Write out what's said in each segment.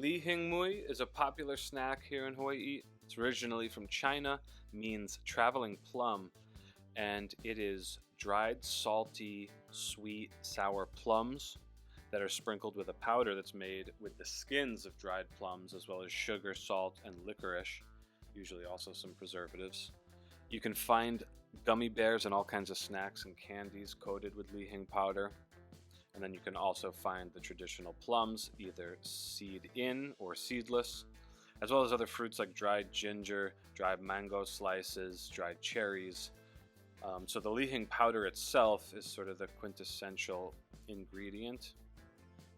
HING MUI is a popular snack here in Hawaii. It's originally from China, means traveling plum, and it is dried, salty, sweet, sour plums that are sprinkled with a powder that's made with the skins of dried plums, as well as sugar, salt, and licorice, usually also some preservatives. You can find gummy bears and all kinds of snacks and candies coated with HING powder. And then you can also find the traditional plums, either seed in or seedless, as well as other fruits like dried ginger, dried mango slices, dried cherries. So the HING powder itself is sort of the quintessential ingredient.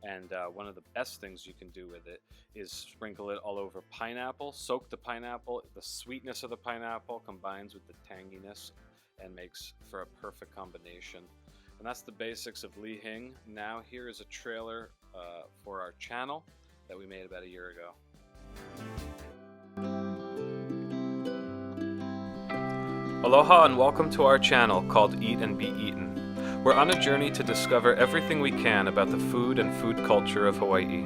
And one of the best things you can do with it is sprinkle it all over pineapple, soak the pineapple. The sweetness of the pineapple combines with the tanginess and makes for a perfect combination. And that's the basics of HING. Now here is a trailer for our channel that we made about a year ago. Aloha and welcome to our channel called Eat and Be Eaten. We're on a journey to discover everything we can about the food and food culture of Hawaii.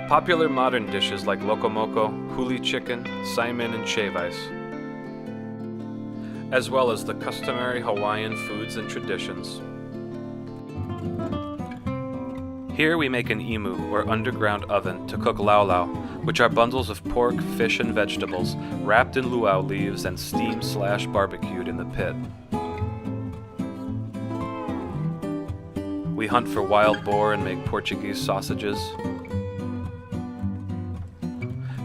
Popular modern dishes like lokomoko, huli chicken, saimin, and shave ice, as well as the customary Hawaiian foods and traditions. Here we make an imu, or underground oven, to cook laulau, which are bundles of pork, fish, and vegetables wrapped in luau leaves and steamed/barbecued in the pit. We hunt for wild boar and make Portuguese sausages,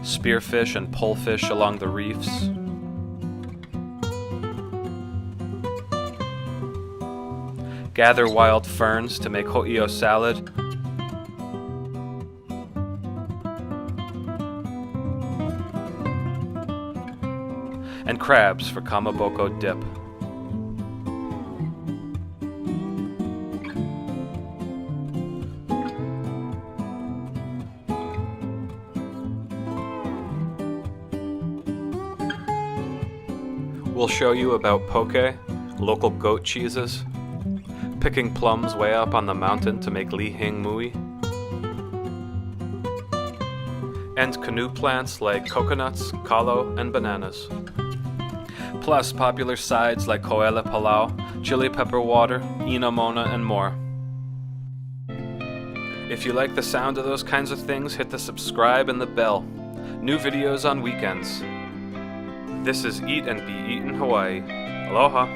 spearfish and polefish along the reefs, gather wild ferns to make ho'io salad, and crabs for kamaboko dip. We'll show you about poke, local goat cheeses, picking plums way up on the mountain to make HING MUI, and canoe plants like coconuts, kalo, and bananas. Plus popular sides like ko'ele palau, chili pepper water, inamona, and more. If you like the sound of those kinds of things, hit the subscribe and the bell. New videos on weekends. This is Eat and Be Eaten Hawaii. Aloha!